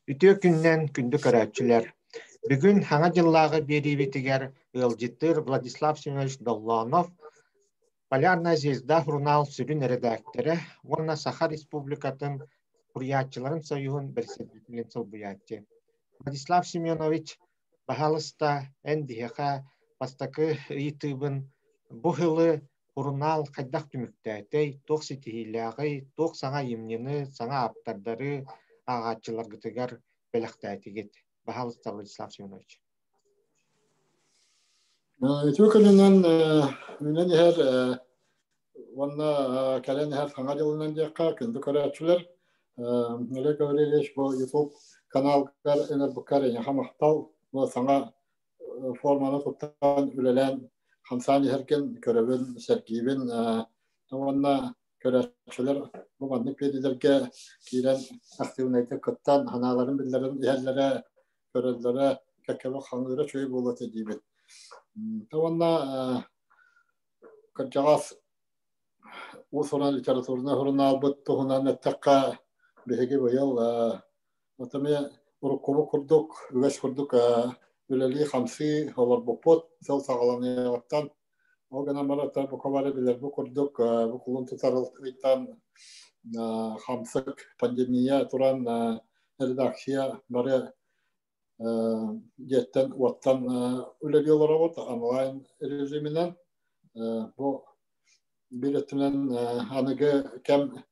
Ütüö künnen kündü körәтчеләр. Бүгүн хаңа жыллағы берибитигер ылжыттыр Владислав Семенович Долланов Полярная звезда журнал сүрүн редакторы, онна Саха Республикатын Хуриятчыларын союзун председателин сылбыятчы. Владислав Семенович бахалыста эндиха пастакы итыбын бу хылы журнал кайдах түмүктәтей, тох ситихилягы, тох саңа емнені, саңа аптардары ағатчылар гытыгар белектәтигит. Бахалыста Владислав Семенович. Этүкөлүнөн менен her ванна кален her хаңа жылынан жакка күндү көрөчүлөр. Неле көрелеш бу YouTube каналдар энер букар эне хамактал бу саңа форманы туттан үлелен хамсани herken көрөбүн серкибин ванна көрөчүлөр бу манны педилерге кирен активнайты кыттан ханаларын биллерин иһеллере көрөллөрө кекебе хаңгыра чөй болот дибит. Таванна качагас усуна литературна журнал буттугуна неттакка беге быйыл отаме урукубу курдук, үгәс курдук үлели хамси холор бопот сел сагаланыяттан огана марата букавары билер бу курдук бу кулун тутарылтан хамсык пандемия туран редакция бары жеттен уаттан үлели олоробот онлайн режиминен бу билетинен аныгы кем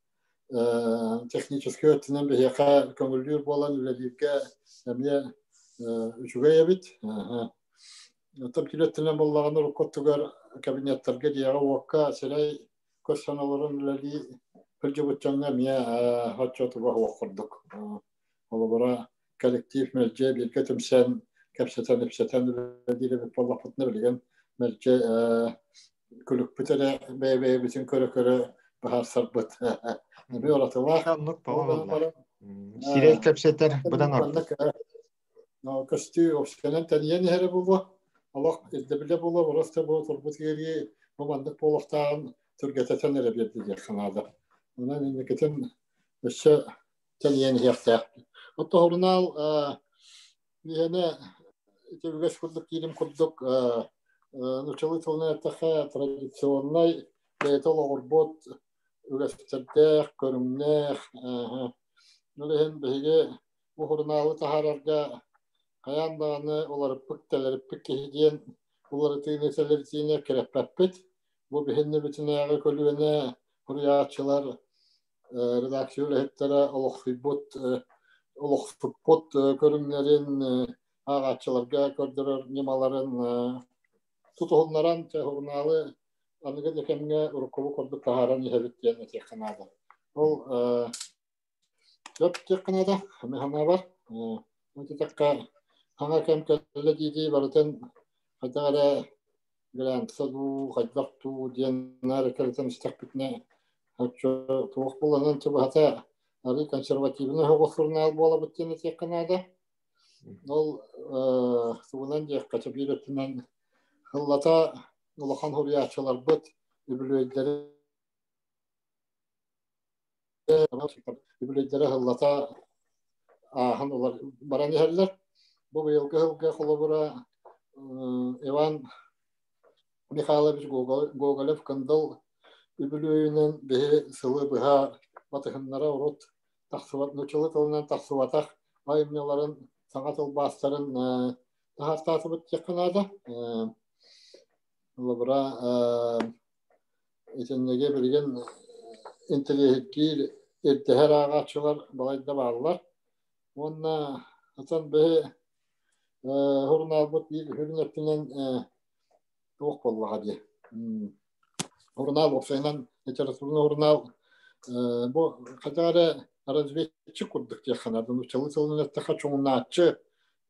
технический өтінен бейеқа көңілдер болан үлелерге әме үшіге ебіт. Өтіп билетінен болағаны рұқоттығар кабинеттерге дейіға уаққа сірей көз саналарын үлелі білге бұтчаңна мия хатчотыға уақырдық. Олы бұра коллектив мәлже бірге түмсен кәпсетен үпсетен үлелері біп болақ бұтыны білген мәлже күлік бітері бәй бүтін көрі бағар сарбыт. Bir oratılır. Sirek kapsetler buradan artık. Kostü opsiyonel tanıyan her bu. Allah izle bu orası bu turbut geri bu mandık bolaktan Türkiye'ten nereye bir kanada. Ona memleketin işte tanıyan yaptı. O tohurnal yine tevges kurduk yerim kurduk. Начали тонне таха традиционный бетол горбот ürettikler, görünler, nölehin behiye bu hurnalı tahararga kayandağını olarıp pıktelerip pıkkehidyen buları tığneseleri tığne kerepepet. Bu behinne bütün ayağı kolüvene huriyatçılar redaksiyonu hettere oluq futbot görünlerin ağaççılarga gördürür nimaların tutuğunlaran hurnalı Anıga dekemge urukubu kurduk taharan yehebit diyen etek kanada. Ol dört tek kanada mehana var. Önce tekka hanga kem kelle diydi barıten hatta gelen sadu haydaktu diyenler kelten istakbitne hatta tuğuk bulanan tabi hatta arı konservatifine hoğusuruna al bola bitiyen etek kanada. Ol suğunan diye kaçabiletinden hıllata Ulakan huriyatçılar bıt, übüleyleri hıllata ahın olar baran yerler. Bu yılgı kolabora Ivan Mikhailovich Gogolev kandıl übüleyinin behi sılı bıha batıhınlara urut taksıvat nöçülü tılınan taksıvatak ayımyaların sanat olbastların tahartatı bıt yakınada. Olabra içindeki bilgen intellektuel irtihar ağaççılar balayda bağlılar. Onunla atan bir hurnal bu hürmetinden yok oldu hadi. Hurnal opsayından literatürünü hurnal bu kadar разведчик kurduk diye kanadın uçalı ettiha çoğunluğatçı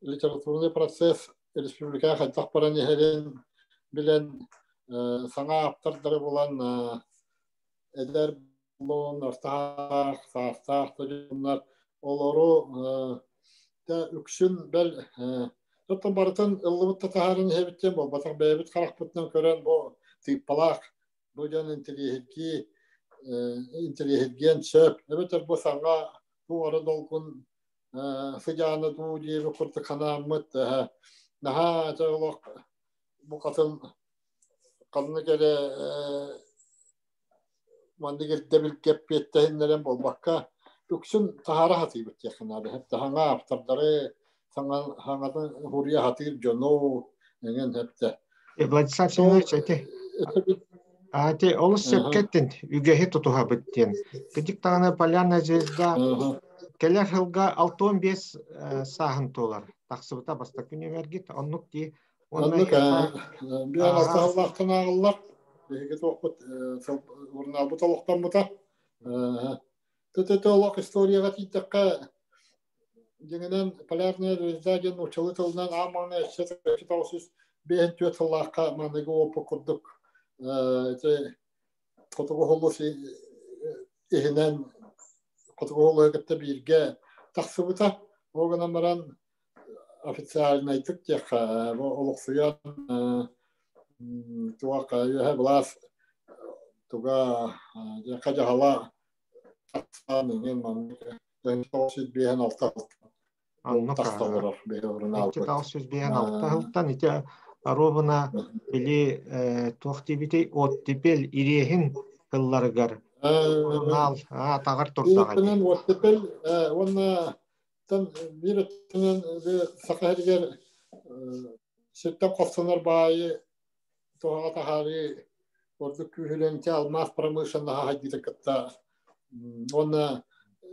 literatürünü proses Respublika haytak paran yeherin bilen sana aptarları olan eder bulun ortak sağ bunlar oloru da üksün bel Totta barıtan ıllıbıtta taharın hebitten bol. Batak beyabit karakpıttan kören bu tıppalak. Bu can intellihitgen çöp. Evet bu sana bu ara dolgun sıcağını du diye bir kurtu kanamıt naha çağlıq bu qatın qanına göre mandı geldi bil gep ettenleren bolbakka üksün tahara hatı bit yakınады hep hanga aptarları sana hangadan huriya hatır jono negen hep de Владислав Семенович, олыс сепкеттен үгеһи тутуха биттен. Кыдик тағаны Полярная звезда келер хылга 6-15 сахын толар. Тақсыбыта баста күне мергит, оннук ди. Onluk bir an Allah'tan ağırlar. Bir toqut urna bu taloqtan buta. Tete istoriyaga titaqqa Jengenen Полярная звезда ген учылы тылынан аманы шетаусыз бен төтыллаққа маныгы опы курдук. Котугу холлусы ихинен котугу холлуы кетте бирге тақсыбыта. Оғынан баран официально айтып тех олуксуян туака юха блас туга кажахала мен мамка тосит бehen алта тасталар беорна тосит бehen алта хылтан ите аробына били тохтибити оттипел ирехин кылларгар нал тагар турсага бен оттипел онна Tan bir tenen sakahriger sütten koftanlar bayi toğa tahari ordu kühülenti almaz pramышленного hadidikatta ona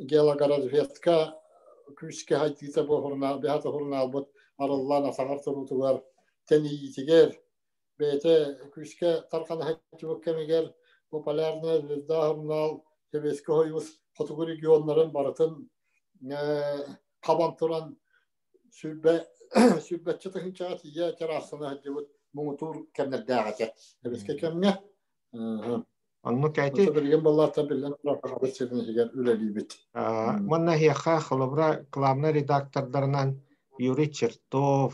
geologarazvetka küske hadita bu horna behata horna albut arallan sagarturutugar teni yitiger bete küske tarkan hajju kemiger Полярная звезда hornal tebeski hoyus kategori regionların baratın kaban turan sübbetçi tıkınçağı tiye terasına hacıbıt muğutur kemler dağıca. Ebeske kemne? Anlık ayti. Tabi ballar tabilen rakabı çekilmişler üleli bit. Manna hiyaqa xılabra kılamna redaktorlarından Yuri Chertov,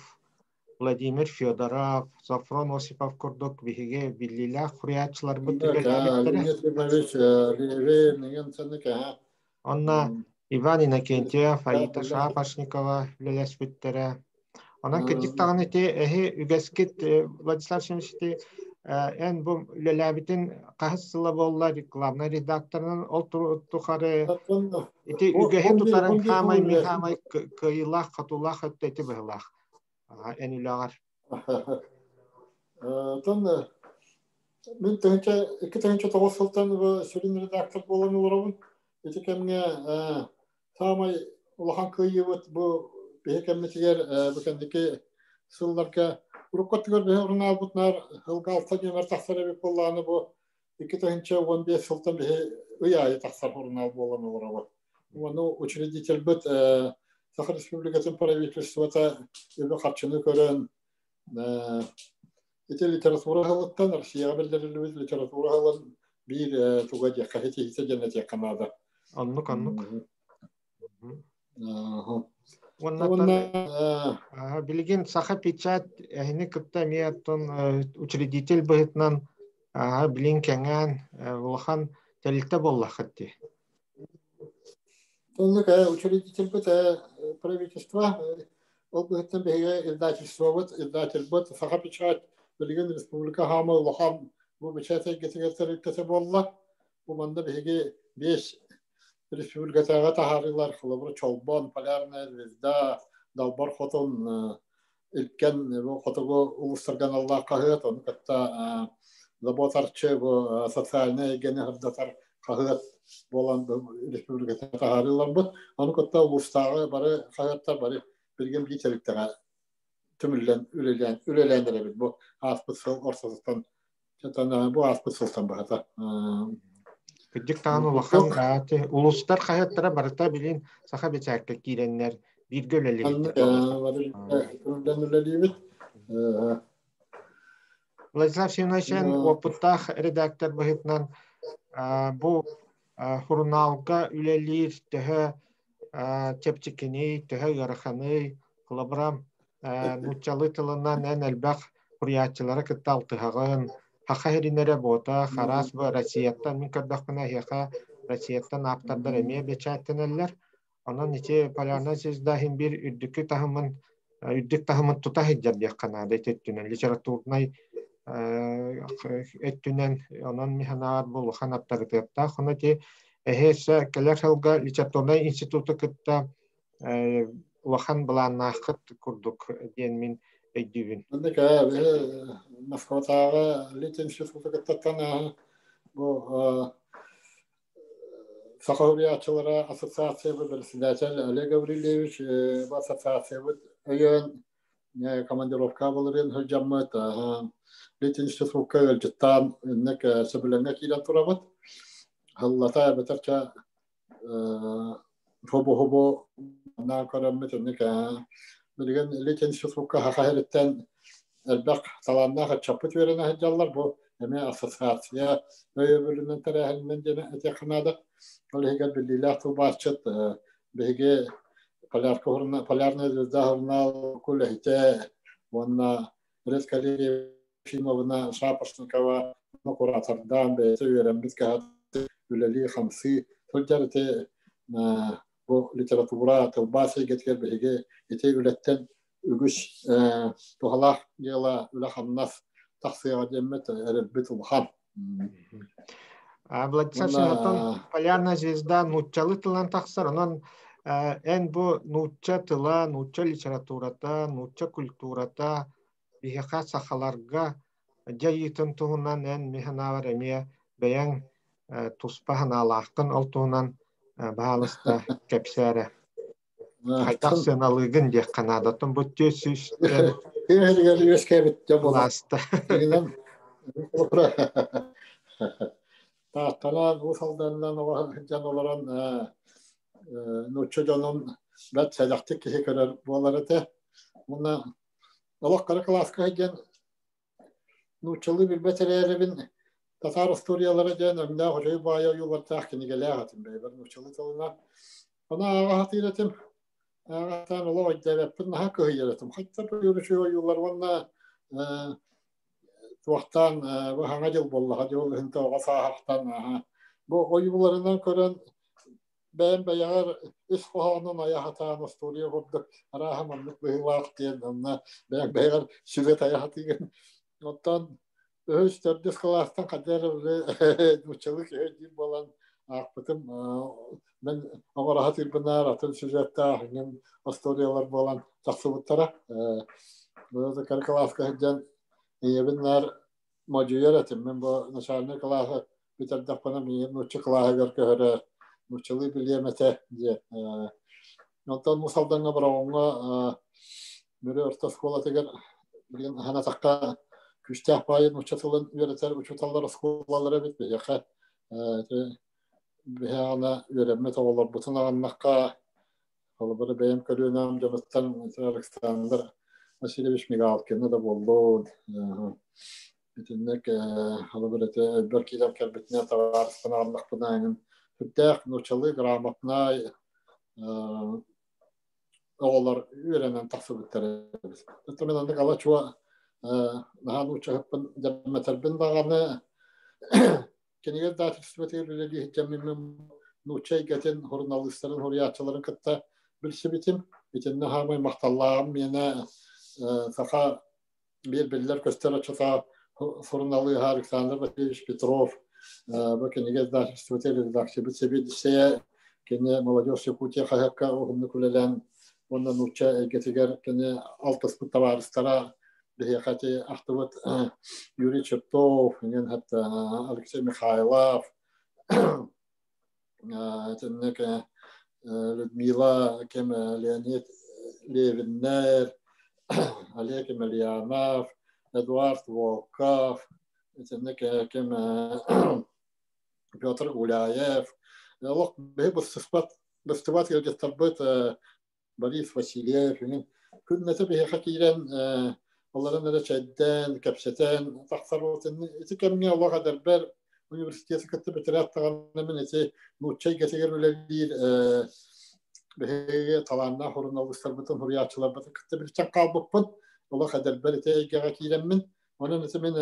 Vladimir Fyodorov, Zafron Osipov kurduk bihige billila xuriyatçılar bu tübelebittere. Anna Иван Иннокентьев, Аита Шапошникова, Лелеспиттера. Онан кедик тагын эти үгескит Владислав Семенович эн бу лелебитин кахсыла болла рекламный редакторунун ол тухары эти үгеһе тутарын хамай михамай кыйлах катулах эти быйлах. Эн үлагар. Тон мен төнчө iki tönçe тоғысылтан сүрин редактор болған оларабын. Эти кемге Самай улахан кыйыбыт бу бехекемнетигер бекендики сылларга уруккаттыгар бехорна албутнар хылгалта жемер тахсар эбек болланы бу 2015 сылтан бехе ыяйы тахсар хорна алболан олараба. Уну учредитель бит Саха Республикатын правительствота эбе катчыны көрөн эти литература хылыттан Россияга билдирилбит литература хылын бир туга жаккахети хитеженете Канада. Anlık. Bilgin saha pechat ehni kıtta miyatın учредитель быһытынан билин кеңен улахан телте боллахатти. Онлук учредитель быт правительства ол быһыттан беге издательство быт саха печат билгин республика хама улахан бу печат гетегетер болла. Бу манда беге 5 Республикатага тахарылар хылыбыр чолбон, Полярная звезда, далбар хотон илкен хотого улустарган Аллах кахыт, он катта заботарчы социальный гене хырдатар кахыт болан республикатага тахарылар бут, он катта улустагы бары кахыттар бары билген бителиктеге түмүллен үлелендире бит. Бу аспытсыл орсозтан чатана бу аспытсылтан бата. Кыдик тагын улахан улустар кахыттара барыта билин саха бечакка киреннер биргөлелибит. Владислав Семенович опыттах редактор быһытынан бу журналга үлелир төһө чепчикини төһө яраханы кылабрам нучалы тылынан эн элбах хуриятчылары кытталтыгын хахахиринере бота харас ба Россияттан мин кырдакына хеха Россияттан аптардар эмие бечаттенеллер Ondan içe Polyanna Звезда bir üddük tahımın tuta hiccer diye kanada etettünen literaturnay ettünen onun mihanar bul hanaptarıtetta ona ki ehese keler halga literaturnay institutu kıtta улахан былааннааххыт курдук диэн мин эйдүүбүн. Андык Москватагы Литинститутугаттан бу Сахариячылара ассоциация председатель Олег Гаврилевич бу ассоциация өйөн командировка болырын хөҗәммәт Литинститутка өлҗеттан иннек сөбүләнгә килә турабыт. Халлата бетерчә хобо на караммет иннек билген Литинститутка хахайреттан элбак таланнага чапыт беренә һәҗҗаллар бу эме ассоциация өйөбүлүнөн тарахыннан жана этекнада олегер биллилах тубачыт беге полярная звезда журнал кулехте вона рескали фильмовна Шапошникова куратордан бе сөйрем бизге үлели 50 тоҗарте бу литература тылбасы геткер беге ете үлеттен үгүш тухалах гела улаханнас тахсыга демет эрбит улхан. Владислав Полярная звезда нуччалы тылан тахсар, онон эн бу нучча тыла, нучча литературата, нучча культурата биһэха сахаларга жайытын туһунан эн механавар эмие бэйэң туспаһын алаахтын ол туһунан баалыста кепсээре. Хайдах сыналыгын диэх канадатын бу төсүстен ласта. Тахтанан усалданнан жаноларан нуччожонун бат садактык киһи көрөр буоларыты. Муна олох кара класска ген нуччалы билбетереребин татар историялары ген эмне хожой бая юлартах кинигелегатым бейбер нуччалы тылына. Она агатыретим агатан оло дебеппин наха көйеретим. Хатта көрүшү юллар ванна Туақтан bu hanga jıl bollaha jol hinta gasahtan bu oyularından көрөн ben bayar isfahanın ayahatan istoriya hobda arahamamlık bir vakt diyen ona ben bayar süret ayahatigen ondan öğüster diskalastan kadar uçalık edip bolan akpıtım ben ama rahat ilbinar atın süjette ahinin istoriyalar bolan taksıbıttara bu da karkalaska hedden Yebinler macuyaratim. Ben bu naşarını kılahı bitirdik bana miyim? Nuççu kılahı görkühürü. Nuççılığı biliyemete diye. Ondan musaldanına bırakınca böyle orta skola teger bilin hana takka küçtah bayın uçatılın üreter uçutallar skolalara bitmiyor. Yaka bir ana öğrenme tavalar bütün anlakka halıbırı benim körüğüne amcamızdan Türkistan'dır. Aşırı bir şey kalkındı da bollu. Bütünlük halıbırete bir kilam kelbetine tavarısına anlak bunayın. Hüddek nuçalı gramatna oğullar öğrenen taksıb ettiririz. Tuttuğumdan da kala çoğu naha nuça hıppın demeterbin dağını keniger dağıtı süsbetiyle hicamimim nuçay getin hurnalistlerin huriyatçıların kıtta bilsi bitim. Bitin nahamay mahtallağım yine Saha bir biller gösteri çıta sorunları Alexander Vasilyevich Petrov bakın nigezda stratejik dakşı bir sebebi şeye kene молодежь Якутия хакка огны күлелән ондан уча гетегер кene алтыс товарыстара бехати ахтыват Юрий Чертов нен хатта Алексей Михайлов теннек Людмила кем Леонид Левинер Олег Емельянов, Эдуард Волков, кем Петр Гуляев. Лох бестыват елгестарбыт Борис Васильев. Күннәте бе хакирен алларын да чәддән, кәпсәтән, тахсарватын. Ите кемне Аллаһ дәрбәр университеты китте битерәт таганы мен ите нучай гәтегәр Behe talanna hurunalıslar bütün huriyatçılar bütün kıtta bir çak kalbıpın. Allah kadar belirte egeğe kilemmin. Onun için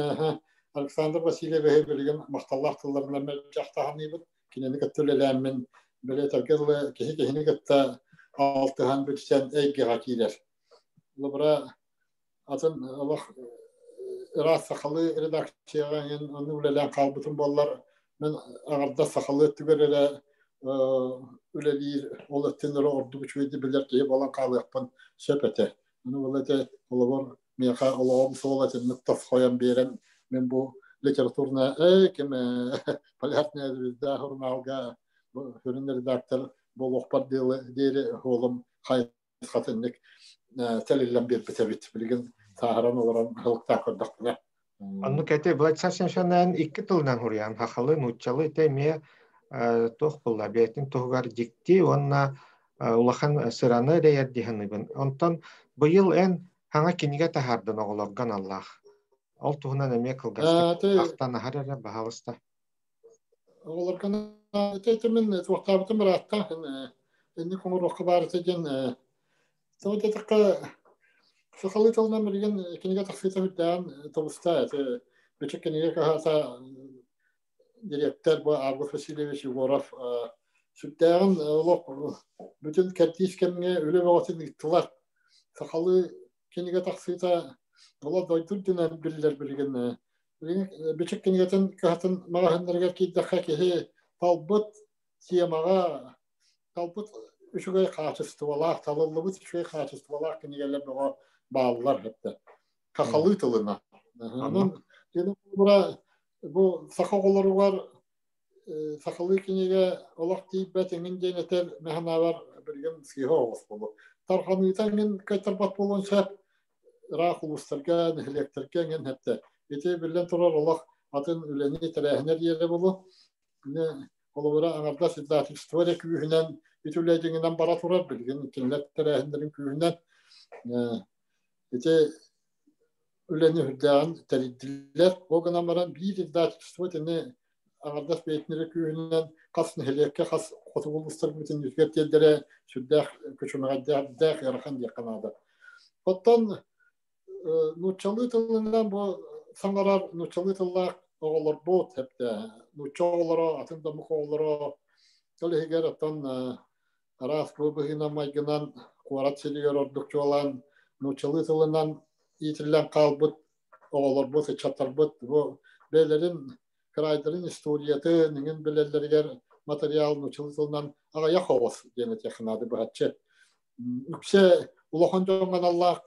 Alexander Vasilyev behe bilgin mahtallah kıllarına mecahtahanıydı. Kineni kıttırlelemmin Билетергел кихи гытта алтыхан бүтсен эйге хакилер. Лыбра атын Аллах рас сахалы редакцияга аны үлелән калбытын боллар. Мен агарда сахалы түгәрәлә үлелир ол өттенләре орду бүчүйди билер ки балан калыппын сөпәте. Аны булата олор меха олом солатын нуктас коян берен мен бу литературна кеме полярная звезда журналга хөрүнөр редактор болохпар дере олом хай хатыннык телелен бер битебит билген сахаран олоран халыкта көрдөктү. Анну кете блатсашын шанан 2 тылдан хурян хахалы нучалы теме тох булла бетин тогар дикти онна улахан сыраны дәяр диханыбын. Онтан быйыл эн хаңа киниге тахардын оголорган Аллах. Ол туһунан эме кылгастык ахтан харара баһалыста. Олорган тетемен туактабытым ратта энди комор кабар теген тотетка сахалы тылдан берген киниге тахсыта биттен тобуста бечек киниге кахата директор bu Август Васильевич Егоров süttəğin bütün kərtiskəmə öyle vaxtın ittilar. Saqalı keniga taqsita ola doydur dünən bilirlər bilgən. Beçək kenigətin qatın mağahanlarga ki daxaki talbut siyamağa talbut üçügə qaçıstı olar, talıllıbı üçügə qaçıstı olar kenigələr bu bağlılar hətta. Qaxalı tılına. Onun yəni bura bu saqagoları var. Сахалы кинеге олақ дейіп бәтеңін денетер мәханавар бірген сыйға оғыз болу. Тарханытанген кайтарбат болуын шәп рақ ұлыстырген, электрген әпті. Ете білден тұрар олақ атын үләне тәрәхінер ері болу. Олығыра аңарда издательство де күйінен ütülәдіңінен бара тұрар білген кенлер тәрәхінерін күйінен. Ете үләне хүрдәғын тәридділер. Оғынан баран бір издательство тені Ағардас бейтінері күйінен қасын хелекке қас қотығылыстар бүтін үзгертелдері сүрдәқ күшімағаддәқ ярхан деқанады. Оттан нұтчалы тылынан бұл саңарар нұтчалы тыллақ оғылар бұд әпті. Нұтча оғылары, атында мұқ оғылары төлі егер оттан арас бұбығына майгынан қуарат селігер ордықчы olan нұтчалы тылынан итілен қалбыд оғылар бұд, чаттар бұд. Бұл бәлерін Крайдерин историяты, неген білелергер материал нучылысылынан ағая қоғыз дене текінады бұғатчы. Үксе ұлақан жоңған Аллах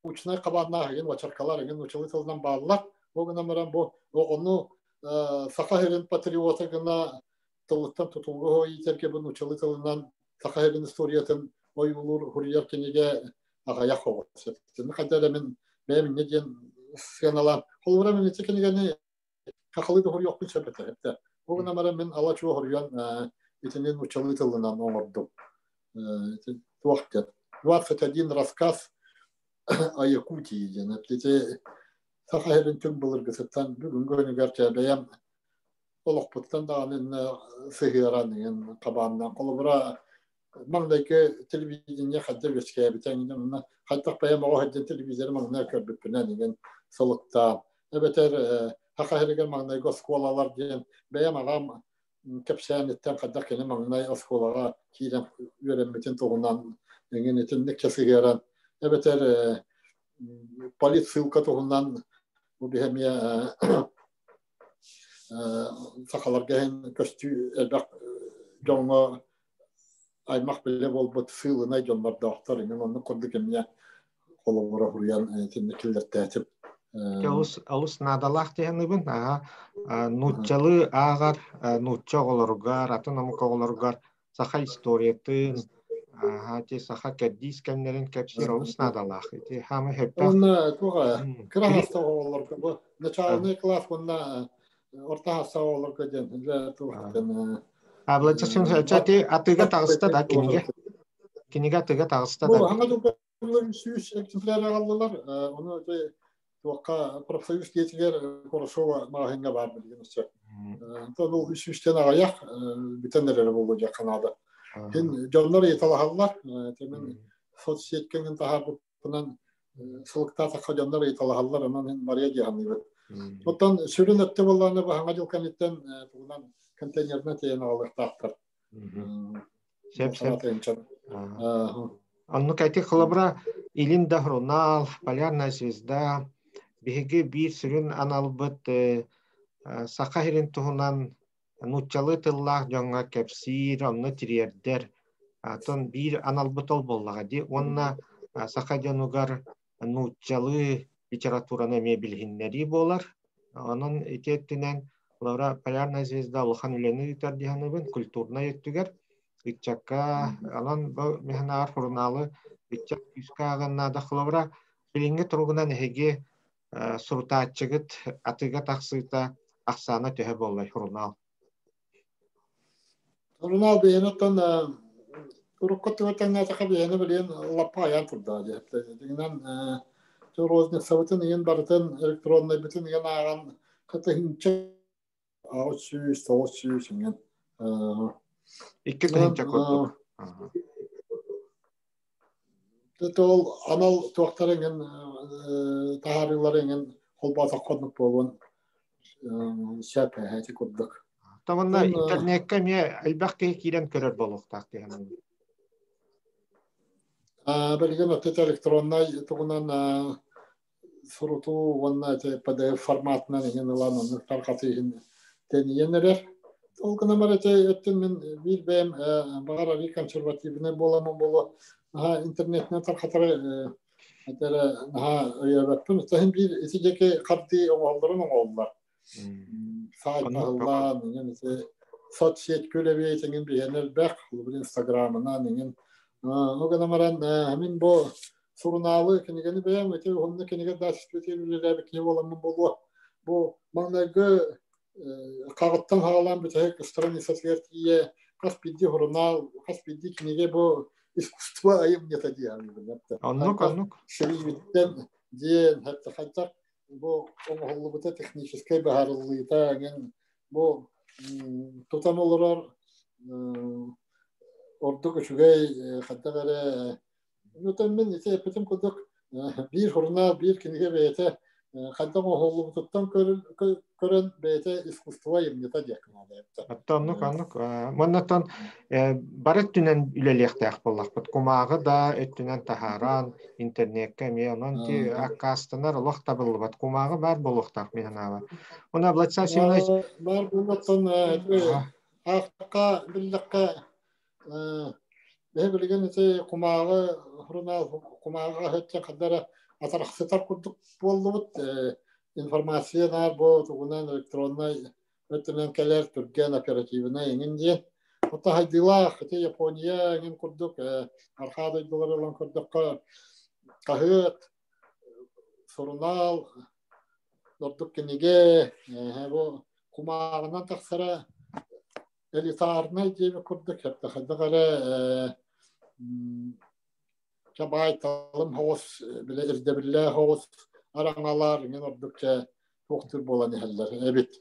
ұчынай қабадына еген вачаркалар еген нучылысылынан бағылар. Оғына мұран бұл оғыны сақа херін патриоты гына тылықтан тұтылғы ойтерке бұл нучылысылынан сақа херін историятын ой ұлыр хұрияр кенеге ағая қоғыз. Қадәрі мен неден сыяналар. Қолыра мен етекенегені қақылыды хұр жоқпын сөпеті. Оғына мара мен ала чуа хұриян етенен учалы тылынан оңырдым. Туақтер. 21 рассказ о Якутии. Сақа херін түн бұлыр гісіттен бүгінгі өнігерче бәйім олықпыттан дағанын сығыранын қабанынан. Қолыра маңдайке телевидение қадда өскәй бітәңінен қаттақ бәйім оға хәдден телевизор маңына көрбіппінен деген солықта. Әбетер хақа хереген маңнай осколалар деген бәйім ағам кәпсәнеттен қаддақ кені маңнай осколаға кейден өремметін тұғынан еңген етіндік кәсігерен. Әбетер полицилка тұғынан бұл бігемия сақаларға хен көсті әлбәқ жоңы аймақ біле болбыт сылынай жонлар дақтар. Еңген оны қорды кемия қолығыра хұриян етіндікілер тәтіп. Алус надалах тегенибин нучалы агар нуча олоргар атын амук олоргар саха историятын те саха кадис кемнерин кепсер алус надалах те хама хеппа онна туга краста олорга бу начальный класс онна орта саолорга ден туга аблачасын чати атыга тагыста да кинига атыга тагыста да бу ханга сүйүс экземпляр алдылар оны Туаққа профсоюз кетігер Қорашова мағайынға бар білген үсі. Ол үш-үштен ағаяқ бітендерері болу жақынады. Жонлар еталағалар, темен соцсеткенген тағар бұпынан сылықта таққа жонлар еталағалар, онан Мария дияғаны бет. Оттан сүрін өтті болғаны бұхаңа жылқан еттен контейнерна тейен алыктактыр. Сеп. Анну кайты хылабра илин да журнал, полярная звезда, биһиги бир сүрүн аналбыт сахарин туһунан нуччалы тыллах жоңга кепсир, онны тириердер. Атон бир аналбыт ол боллага ди. Онна сахадянугар нуччалы литератураны мебилхиннери болар. Онун этеттинен лаура полярная звезда улхан үлени үтер диханыбын культурна еттүгер. Итчакка анан бу мехнар журналы итчак үскагынна да хлобра билинге тургунан эге суртаатчыгыт атыга таксыта аксана төһө боллай журнал. Журнал бейнеттен уруккоттугатаңна такабыяны билен лапаян турда дипте. Дигинен Розник савытын ен барытын электронный бүтүн ен аган кытынча аучуш соучуш ген. Икки тыгынча көрдүк. Тол анал туактарыңын таарыларыңын холбаса коднук болгон шапа хати коддук. Таманна интернетке ме албакка кирен көрөр болуктак деген. Белген отет электронный тугунан суруту ванна те PDF форматна ген ланын таркатыгын тененер. Толкына марате өттүн мен билбем багара консервативный боламын боло. Интернетне таркатары атара ыябаттын тахин бир исижеке катты оңолдорун оңолдор. Сайталар менен соцсет көлөбөй теген биенер бак бул Инстаграмына неген огонамаран мен бу суруналы кенегени бем өтө онда кенеге дашпетелер бекне боламын боло. Бу маңдагы кагыттан хагалан бүтөк страница сертие каспиди журнал каспиди книге бу искусство айым не тадиан билет. Аннук. Шевиттен ден хатта бу оңоллубута технический баһарлыйта ген бу тутанолорор ордук үчүгэй хаттагара нутаммен ите петим кодук бир журнал бир книге бете хатта оңоллубутан көрөн бете искусство эмнета декна деп. Аннук. Моннатан барыттүнен үлелектек боллакпыт. Кумагы да өттүнен тахаран интернетке ме анан ти аккастынар лох табылбат. Кумагы бар болуктак мехнава. Уна Владислав Семенович бар болуптан акка биллекке билген ите кумагы журнал кумага хэтче кадара атарахсытар курдук болдубут информациялар бу тугунан электронный өтүнөн келер түрген оперативына эңинде ота хайдыла хете Япония эңин курдук архады долларлан курдук кахыт журнал дордук кенеге бу кумагынан таксара элитарный деп курдук хетте хадагара Чабай талым хос биле ирдебилле хос араңалар мен ордукча токтур болан хәлләр эбит.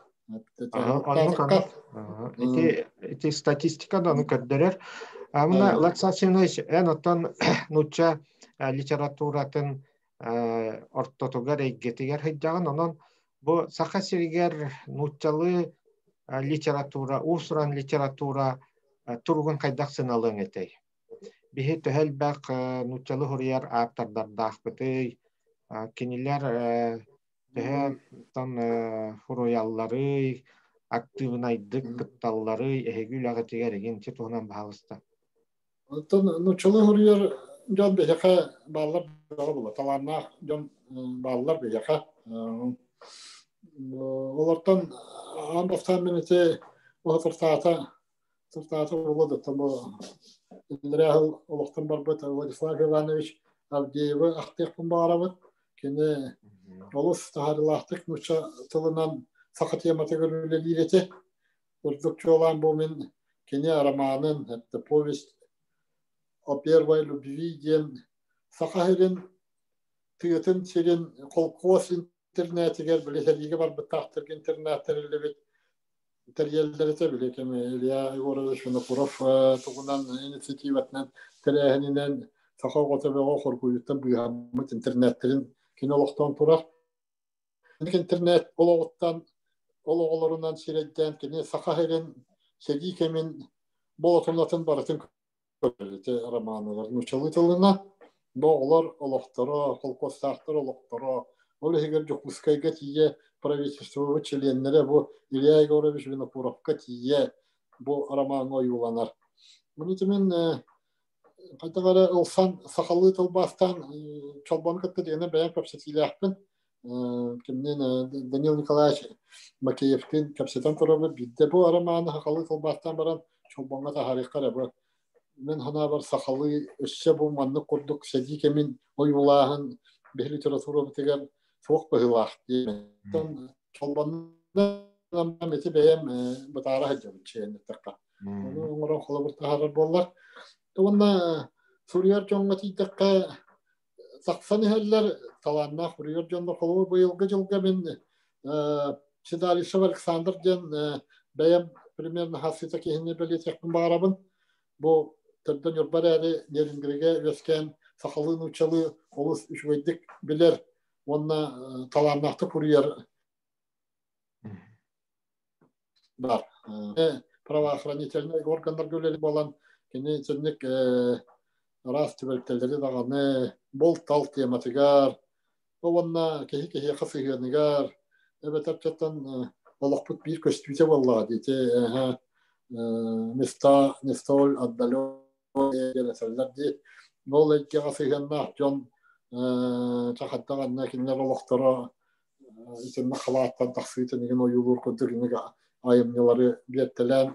Эти статистика да көрдөрөр. Мына Владислав Семенович оттон нучча литературатын ортотугар эйгетигер хайдаган онон бу саха сиригер нуччалы литература, усуран литература тургун кайдак сыналың этей. Бихи төһөл бак нуччалы хурияр аптардардах бытый кинилер төһө тон хуруяллары активнайдык кытталлары эхегүл агатыгер эгинче туһунан баалыста. Тон нуччалы хурияр жон бехе баллар була таларна жон баллар бехе олортон амбастан менете отуртата болду там Индрахал Олохтан Барбат Владислав Иванович Авдеева Ахтекпен барабыт. Кені олыс тахарылақтық нұша тылынан сақат ематы көрілі лирете. Үрдікчі olan бұл мен кені романын, әтті повесть о первой любви ден сақахырын түйетін серен қолқуас интернетігер білесәлігі бар бұттақтырг интернеттірілі бет Терьелдерите бile kemi Ilya Igorovich Vinokurov tuğunan inisiyatifetinen terehininden saha gotabeğe korkuyutan bu yahamut internetlerin kinologtan turar. İnternet olağıttan олорунан сирейден кини сахахерин седикемин болотунатын барытын көрүлүтү романыларын учалытылына боголор олохторо колкостактар олохторо ол эгер жокускайга тие правительство членлери бу Илья Егорович Винокуровка тие бу роман оюланар. Мунитимен кайтагара улсан сахалы тылбастан чолбон кытты дегене баян капсетиляхпын. Кимнен Данил Николаевич Макеевтин капсетан турабы бидде бу романы сахалы тылбастан баран чолбонга тахариккара бу. Мен хана бар сахалы өссе бу манны курдук седикемин оюлаһын бе литература битеген соқ быһылах диен. Чолбонда мете бәем батара хаҗым чен тақка. Оны оңора холобыр тахар боллар. Онна Сурьяр жоңга тидекка саксаны хәлләр таланна Сурьяр жоңда холобы быелгы жылга мен Седалишев Александр ден бәем примерно хасыта кехне белетекпин барабын. Бу төрдөн юрбар әле нерингеге өскен сахалын учалы олус үшвейдик билер. Онна таланнакты Сурьяр бар. Правоохранительный органдар гөлели болан кини тенник раз төбөлтөлдөрү даганы болтал тематыгар онна кехи хасыгыныгар эбетаттан олохпут бир көстүтө болла дите места отдалённые делесалди нолэкке хасыгынна жон чахаттаганна кинер олохторо итен халаттан тахсыйтын деген оюлур көтөрүнүгө айымнылары беттелен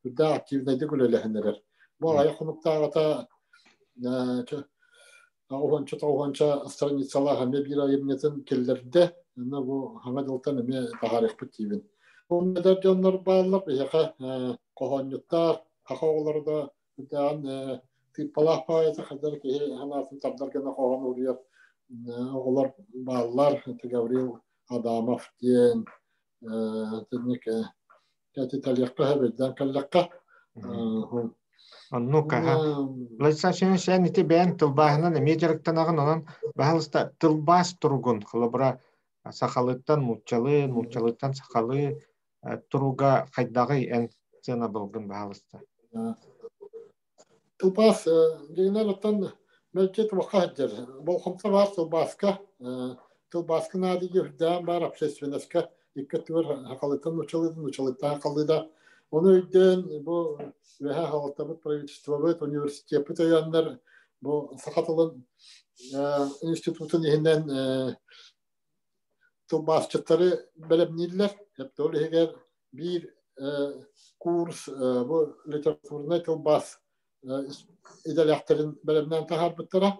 да активнайды гүлелехнелер. Бу аяқунуктагата оғанча страницалар хаме бир айымнетін келлерде, бу хаңадылтан эме тахарих битибин. Бу медер жоннор баалар яка кохонюттар, хахооларда дан типалах пайта хадар ки ханатын табдар гана кохон урия оголар баалар Гаврил Адамов ден тенник италиякка беден каллакка Аннука лайсашын шәнити бән тылбаһынан медиарктанагын онан баһалыста тылбас тургун хлобра сахалыттан муччалыттан сахалы туруга хайдагы эн цена болгон баһалыста. Тылбас дегенерден мелчет вахаджер. Бул хомса бар тылбаска нади гүрдән бар общественностька иккетүр хакалыттан муччалыттан хакалыда. Onu ödden bu ve halkta правительство ve üniversite yanlar bu Sakatalın institutun ihinden tıbbasçıları bilimliler hep de öyle bir kurs bu literatürüne tıbbas idealistlerin bilimden tahabbütleri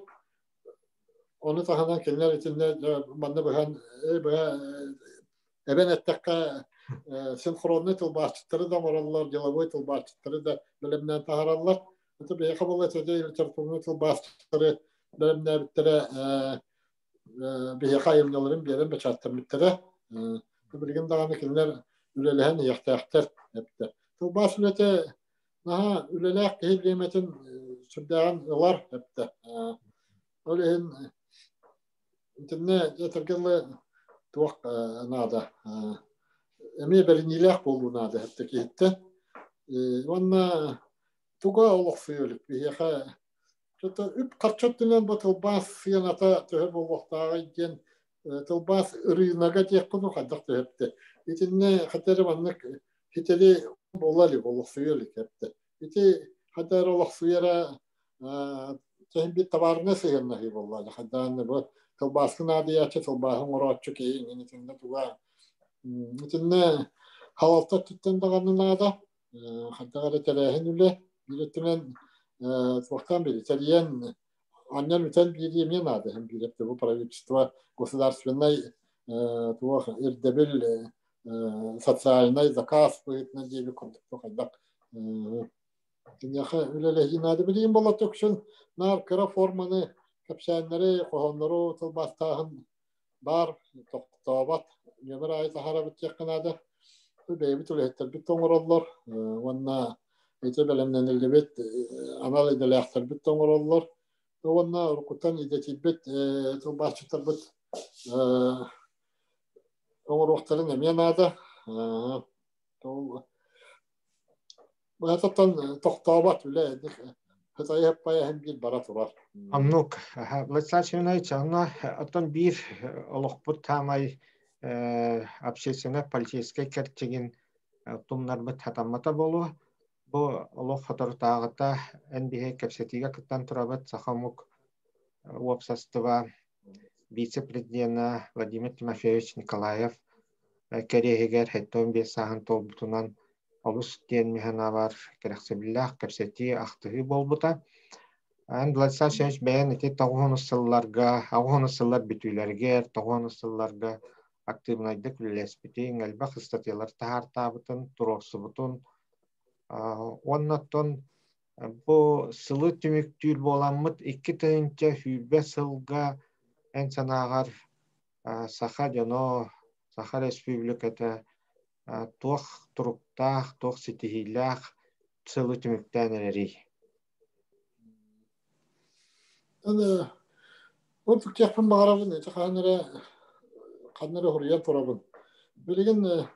onu tahanan kendiler içinde bana bakan eben ettikka синхронный тылбаачтары да бараллар, деловой тылбаачтары да билимнен тахараллар. Это бияка болла тәдей литературный тылбаачтары билимнен биттері бияка емнелерин берен бечаттыр биттері. Білген дағаны келінер үлелеген яқтаяқтар. Тылбааш үлеті үлелек кейлеметін сүрдеген ұлар. Өлеген үтінне етіргелі туақ нада. Эме бернилек болуна да хәтта китте. Ванна туга олох сөйлек бияха. Чөтө үп карчаттынан батылбас яната төһөр болуктагы ген тылбас рынага теккуну хадак төһөптө. Итинне хатары баннык хители болали олох сөйлек хәтта. Ити хатар олох сөйра тәһим бит товарны сөйгәнне боллар. Хадан бу тылбаскына диячы тылбаһын орачы кейин итинне туга Митинне халалта түттен дағанынада хаттағары тәрәхін үлі билеттімен туақтан бері тәрейен аннан үтен бері емен ады. Билетті бұл правительство государственной туақ ирдебіл социальный заказ бұйтына дейбі көндікті қайдақ. Кенеқі үлелеген ады білейін бола төкшін нар кіра форманы кәпсәнлері қоғанлары тұлбастағын бар тоқтабат Нөмір айты харабыт жақынады. Бәйбіт үлеттер біт оңыралар. Онна өте бәлемнен үлді бет, анал еделяқтар біт оңыралар. Онна ұрқыттан едеті бет, тұлбасчықтар біт оңыр оқтарын әмен ады. Байтаттан тоқтабат үле хытайы хаппая hem bir bara turar. Аннук, Владислав Семенович, анна оттон бир олохпут тамай общественный политический кертеген тумнар бит хатаммата болу. Бу олох фотортагыта НБХ кепсетиге кыттан турабат Сахамук Уопсастова вице-президента Владимир Тимофеевич Николаев керегер хеттон бес сахан толбутунан олус тен механавар керексебиллах кепсети ахтыгы болбута. Владислав Семенович бәйән ити тоғын ысыллар бүтүләргә, тоғын ысылларга активнайды күләспити, ңәлбә хыстатылар тахар табытын, туросыбытын. Оннаттан бу сылы түмүктүл боламыт 2 тыгынча хүбә сылга эн санагар Саха жано Саха республиката тох туруктах, тох ситихилах сылы түмүктән эри. Аны ол тукчапын багарабын, каннары хурия турабын. Билген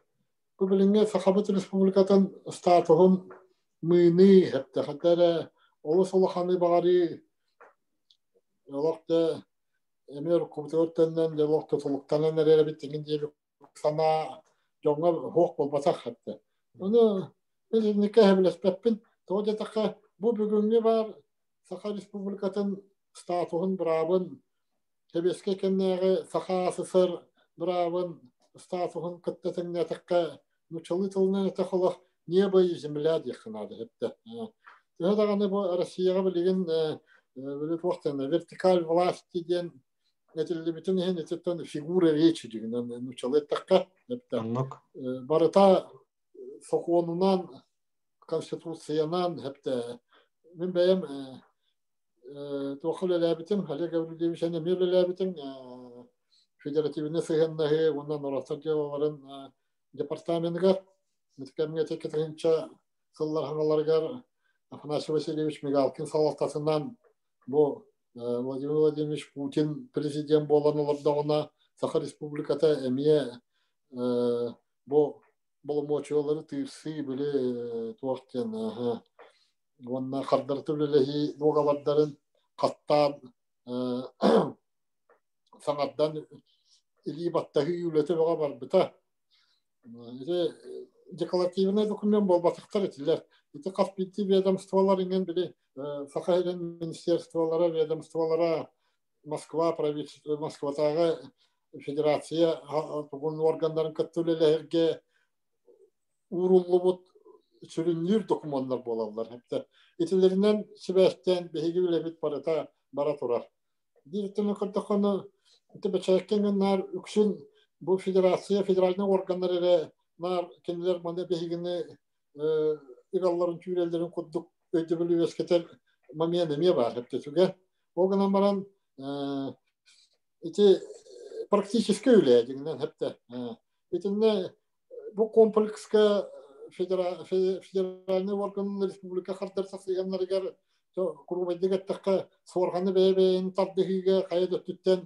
bu bilinge Sahabat Respublika'dan statuhun mıyını hep de hatta olus olahanı bağırı yolakta emir kumutörtenden yolakta soluktanan nereye bittiğin diye bir sana jonga hoq bolbasak hatta. Onu bilinike hebleşpepin toja taka bu bugünge var Sahabat Respublika'dan statuhun brabın hebeske kennere Sahasısır brabın статуһын кыттатыңна такка нучалы тылына тахалах небо и земля дихнады хепте. Төгәдәгәне бу Россияга билеген бит вакытында вертикаль власть дигән нәтиҗәле битен нәтиҗәтен фигура речи дигән нучалы такка хепте. Барыта законунан конституциянан хепте. Мен бәям тохылы ләбитем, хәле гәүрү димешәне мирле ләбитем Федеративный сыгыннахи, ондан орастырдыларын департаментгар, миткәмгә текетинча сыллар ханаларгар Афанасий Васильевич Мигалкин салаттасынан бу Владимир Владимирович Путин президент боланыларда Саха Республиката эмие бу болмочолары тыйсы биле туактен онна хардырты билеһи догалардарын каттан sanatdan ili battahı ülete var bita. İşte deklaratifine dokumen bol batıktar ettiler. İşte kaspiti ведомстволарының bile Сахалин министерстволары ведомстволары Москвадағы федерация тугун органдарын көттөлелерге уруллубут сүрүнүр документтар болалар. Хепте итилеринен Себастьян беги билебит бара турар. Директörünü kırdıkını Tibetçekkenler üçün bu federalne organları nar kendiler bana behigini igalların tüylerlerin kudduk ödebülü vesketer mamiye nemiye var hep de o zaman baran iti практически öyle diyorlar hep de itinde bu komplekska federalne organları Respublika hartar saklayanları gar kurumdaki takka sorganı bebeğin tabdihiga kayda tütten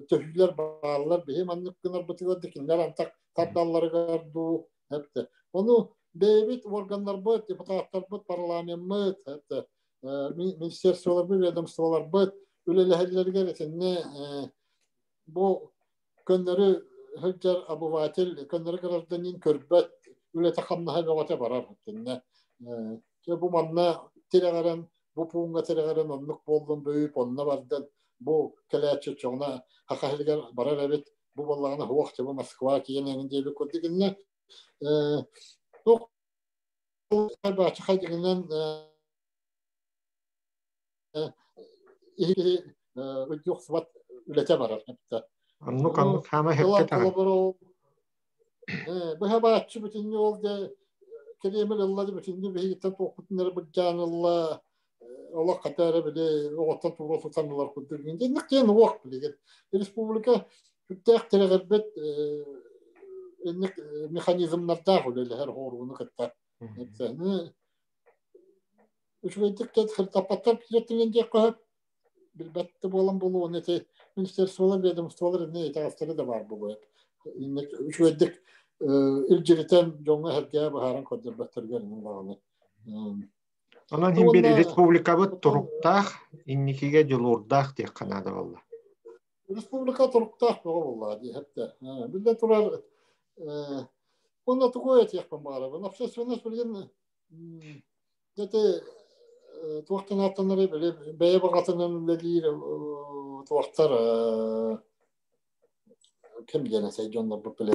töhüller bağlar behem anlık kınar bıtıga dikinler antak tabdalları gardu hep de onu bebet organlar bu deputatlar bu parlament mı hep de ministerstvolar bu ведомстволар bu ülelehlerge retinne bu könleri hüccar abuvatil könleri grazdanin körbet üle takamnaha gavata barar heptinne bu manna Telegaren, bu punga telegaren onluk boldun böyüp onna bardan bu keleçe çoğuna hakahilger barar evet bu ballağına huaqça bu Moskva kiyenin diye bir koddiginne bu bahçı haydiginden iyi udyuq sıvat ülete barar hatta. Anlık hama hepte tabi. Bu habatçı bütün yolda Kelimel Allah'ı bütün bir hikâyet okutunları bu canlı Allah katara bile oğatan tuğra tutanlar kudurgunca nakyen vakt bile Respublika hüttâh telegarbet mekanizmlarda öyle her horunu katta. Üçüncü kez hırtapatlar pilotunca kahp bilbette bolan bulu nete ministerstvolar vedomstvolar ne tarafları da var bu. Üçüncü ilgiliten jonga herkeye baharan kodurbattırgarının bağlı. Ondan hem bir республикабыт туруктах, инникиге жолурдах дек канада болла. Республика туруктах болла ди хепте. Билде турар onda tukoyet yakpan bağırı. Ben общественность bilgin dete tuaktan atanları böyle beye bakatının dediği tuaktar kim gene seyconlar bu böyle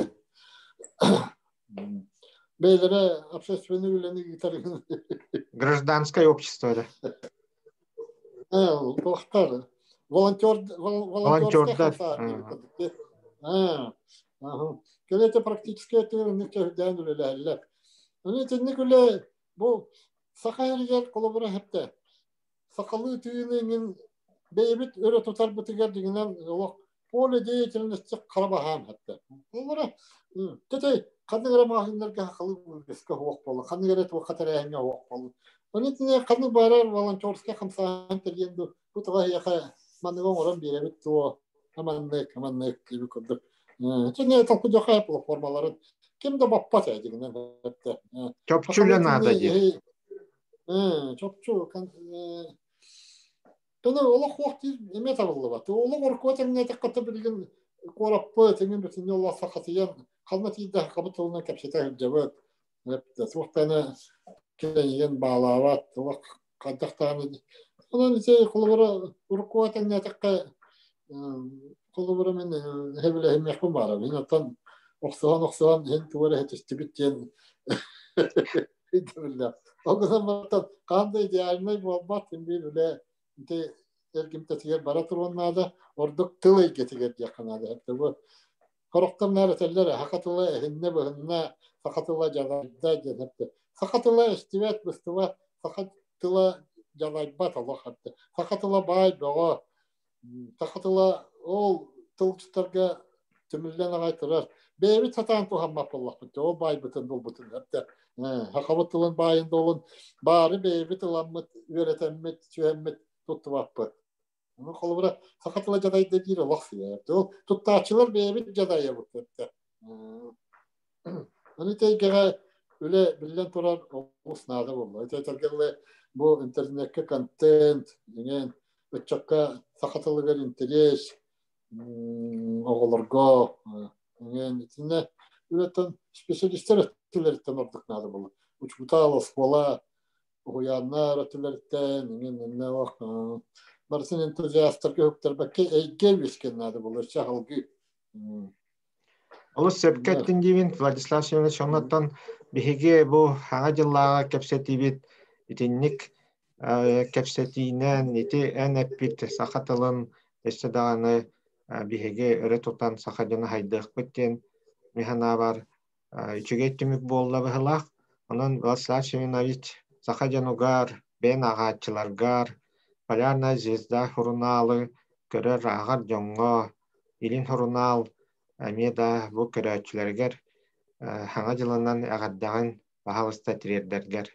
beylere общественный bileni gitarı. Гражданское общество да. Tuaktar. Волонтерская хамса. Келете практически это никогда не леле. Они тенникуле bu sakayırlar kolabora hepte. Sakalı tüyünün beybit öyle tutar bitiger diğinden o pole deyetilmesi karabaham hepte. Kolabora tete kadınlara mahallelerge hakalı eski hoq bolu. Kadınlara to katarayanga hoq bolu. Onun için kadın barar volonterske hamsa tergende bu tağı yaka manıgon oran beybit to hemen ne gibi koduk. Çünkü çok güzel platformların kimde bappat edilen hepte. Çöpçüyle nada diye. Çöpçü kan Tene ola hoqti emet avullu bat. Ola qorqotan ne taqata bilgin qorappa temin bütün yolla saqatiyan xalmati da qabtulna kapseta cevap. Hepte soqtana kelen bağlavat o qadaqtani. Onun ise qulubara qorqotan ne taqa qulubara men hebele hem yaxın bara. Hinatan oqsan hen tuvara hetistibityen. Billah. O zaman qanday diyanmay bolbat bir öyle de ergimte tiger baratur onlarda orduk tılay getiger yakanadı hep bu koroktam nareteller hakatullah hinne bahınna fakatullah jadayda hep fakatullah istivat mustawa fakatullah jadaybat Allah hatta fakatullah bay doğa fakatullah ol tılçıtarga tümüllen agaytırar bebi tatan tuhamma Allah bitti o bay bütün dol bütün hep hakabatılın bayında olun bari bebi tılanmet öğretenmet sühemmet tuttu vappı. Onu kolubura sakatla caday dediği laf ya. O tuttaçılar bir cadaya bu hepte. Onu tekrar öyle bilen torar olsnada buldu. Tekrar bu internette content, yani uçakka sakatlıgar interes oğullarga yani içinde üreten spesialistler tüleritten ordak nada buldu. Uçbutal oskola Uyanlar atılırken ne vak barsın entuziyastlar gökler belki gelmişkenler bulur şahılgı. Олус сепкеттин дивин Владислав Семенович оннаттан биһиги бу хаңа жыллаага кепсетибит итинник кепсетинен ити эн эппит сахатылын эстедаганы биһиги өрө тутан сахажаны хайдыхпыттен механа бар үчүгеттимик болла быһылах онон Владислав Семенович сахажанугар бен агачыларгар полярная звезда хуруналы көрөр агар жоңго илин хурунал Амеда бу көрәчләргә хаңа җылыннан агаддагын баһалыста тирердергәр.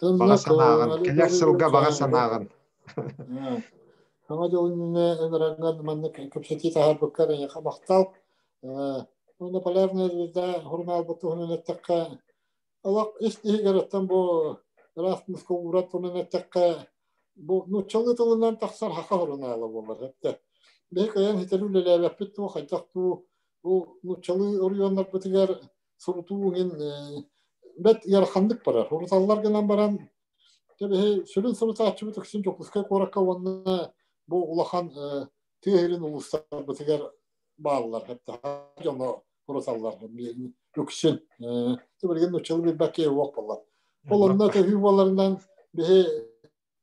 Бага санагын, киләр сылга бага санагын. Хаңа җылынны эңгәрәнгән манны көпсәти тахар буккар я хабактал. Онда полярная звезда хурнал бутуны нәттәккә. Алак истигәрәттән бу расмус кубрат туны нәттәккә. Бу ну чалытылынан тахсар хака хурналы булыр хәтта. Бекаян хителүле ләбәппет ту хайтакту бу нучалы орионнар битигер сурутуун бет ярхандык барар. Урталлар гынан баран тебе сүрүн сурутачы битиксин жокуска коракка онна бу улахан тегерин улустар битигер баалар хепте жона урталлар өксүн тебелген нучалы бир баке вак балар. Олонда тегибаларынан бе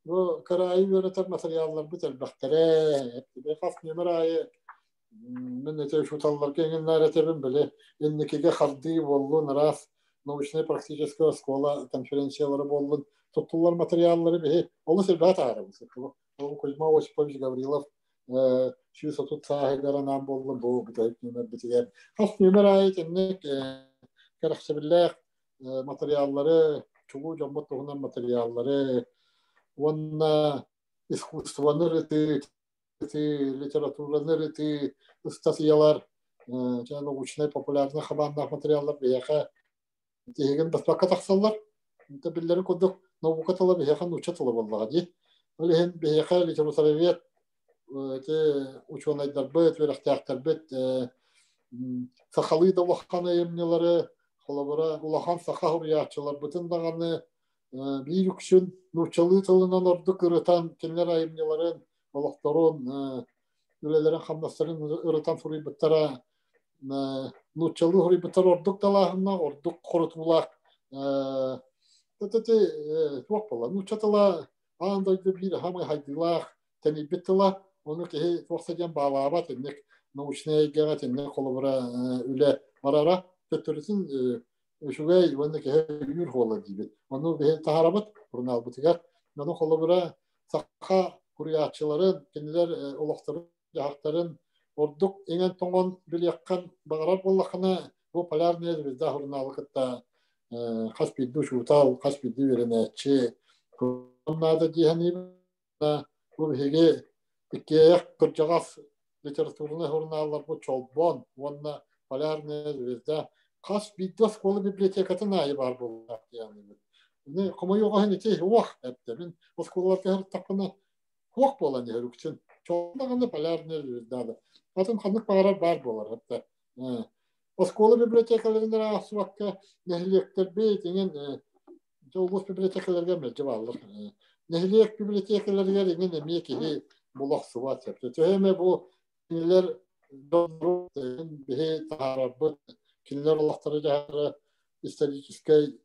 bu karayı yöneten materyallar bu tür baktere, bir hafif numarayı, ben de şu tallar kendiler etebim böyle, indikige hardi bollu naras, nauşne praktическая школа, конференциялары болдun, tuttular materyalları bir, onu sebep ararız. O Kuzma Osipovich Gavrilov, şu satut sahilere nam boldu bu bir tane numara bitiger. Hafif numarayı kendiler, karakterler materyalları, çoğu cambat tohunan materyalları. Вон искусство нырыты, литература нырыты, статьялар научный популярный хабарных материаллар бияха теген баспакка тахсаллар. Инта биллери коддук наука тала бияха нуча тала боллага ди. Олehen бияха литературовед те ученыйдар бит, верахтяктар бит, сахалы да улаханы емнелары, холабара улахан саха хуриячылар бутын даганы bir üçün nurçalı tılından ordu kırıtan kimler ayımcıların olaktorun ülelerin hamlasların ırıtan huribettara nurçalı huribettar orduk dalahına orduk korutulak tete tuakpala nurçatala andaydı bir hamay haydılak tenibetala onu ki tuaksacan bağlaba tennek nauşnaya gene tennek kolabara üle marara tetürüsün şugay vannaki yür hola gibi. Onu bir taharabıt burnal butigar. Onu kolabara sakha kuriyatçıların kendiler olaktarın jahtarın orduk ingen tongon bir yakkan bağırap bollakına bu palar ne bizde hurnalıkta kaspi duş utal kaspi düverenetçi onlarda cihani bu hege iki kırcağas literatürüne hurnalar bu çolbon onna palar ne bizde kas bir dos kolu bibliotekatı nayi var bu yani. Ne kuma yok hani ki vah hepte ben o skollarda her takına vah bolan her için çok da palar ne daha atın kanık bağırar var bolar hatta. O skola bibliotekalarında rahatsız vakka nehliyekler beytinin çoğulus bibliotekalарға melce varlar. Nehliyek bibliotekalарға ingen emiye ki bulak suvat yaptı. Töheme bu neler doğru bir taharabı kimler Allah'tara исторической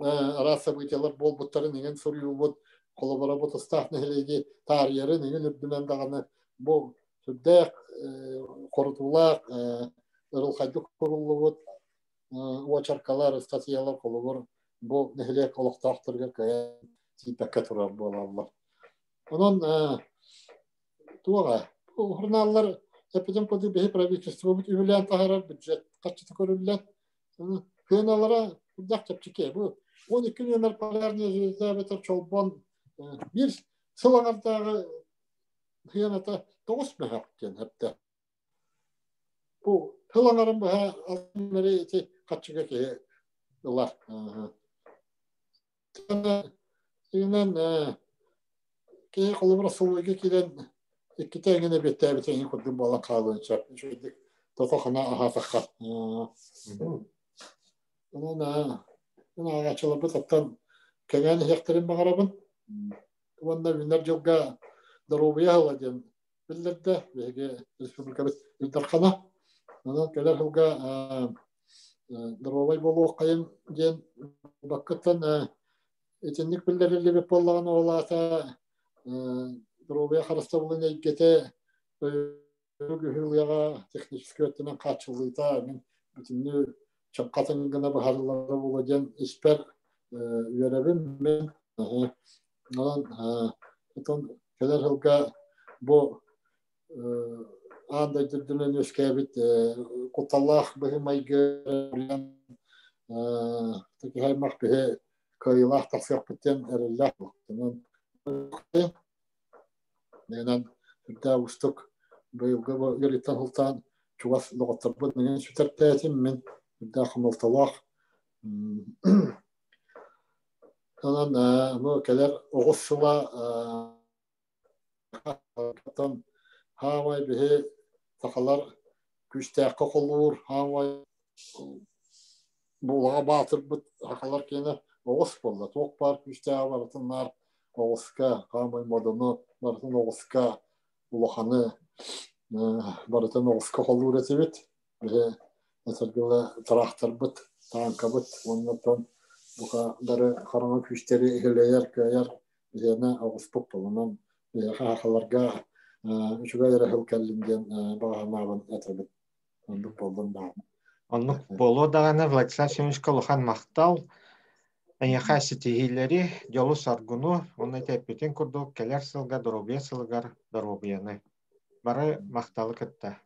ara событиялар болбуттарын ingen soruyor kolabora bu tastah nehlegi tarihleri ingen ürdünen dağını bu sürdek korutulak ırılxaydık kurulubut uaçarkalar statiyalar kolabor bu nehlek olaqtaqtırga kaya sipekka turar bolallar. Onun tuağa bu hurnallar hepeden kodu bir правительство bit üyülen taharar budjet kaçtı körülen hınalara budak çapçıke bu 12 milyon paralar ne zabeter çolban bir sılagardağı hıyanata 9 mehakken hepte bu hılanların bu alımları eti kaçıka ki yıllar yine ki kolumra suluğu kilen iki tane bir tane kurdum bala kalınca şöyle totoxana ahafakha ona ağaçlar bu tattan kegan hektarın bağırabın onlar günler joga darobiya halacan billerde ve respublika bildirxana ona keler hoga darobay bolu qayın gen bakıttan etinlik bildirli bir pollağın olata Дробия харастабылыне гете гүһүлгага технически өттүнөн качылыйта мен бүтүнү чапкатын гына бахарлары болгон испер үйрөбүм мен анан отон келер жылга бу андай дүрдүнөн өскөбүт куталлах быгымайгы таки хаймак бе кайылах таксак битен эреллах Nenan da ustuk bıyılgı yeritan hultan çuvas loğatabı nenen sütertetim men da xamıltalaq anan bu keler oğuz sıla tan havay bihe taqalar güçtəqə qolur havay bulağa batır bu taqalar kene oğuz bollar toq bar güçtəqə barıtınlar Oğuzka, Kamay Modonu, Baratın Oğuzka, Ulahanı, Baratın Oğuzka olur etibit. Ve mesela traktör bit, tanka bit, ondan bu kadar karanlık güçleri ihleyer, köyer, üzerine Oğuz populunun hakalarga, şu kadar hılkellinden bağırmadan etibit. Ondan buldum da. Onluk bolu dağına Vladisław Semyonenko Luhan Maqtal Аяха сетихилери жолу саргуну, оны теппетен курдук, келер сылга, доробия сылгар, доробияны. Бары мақталы кытта.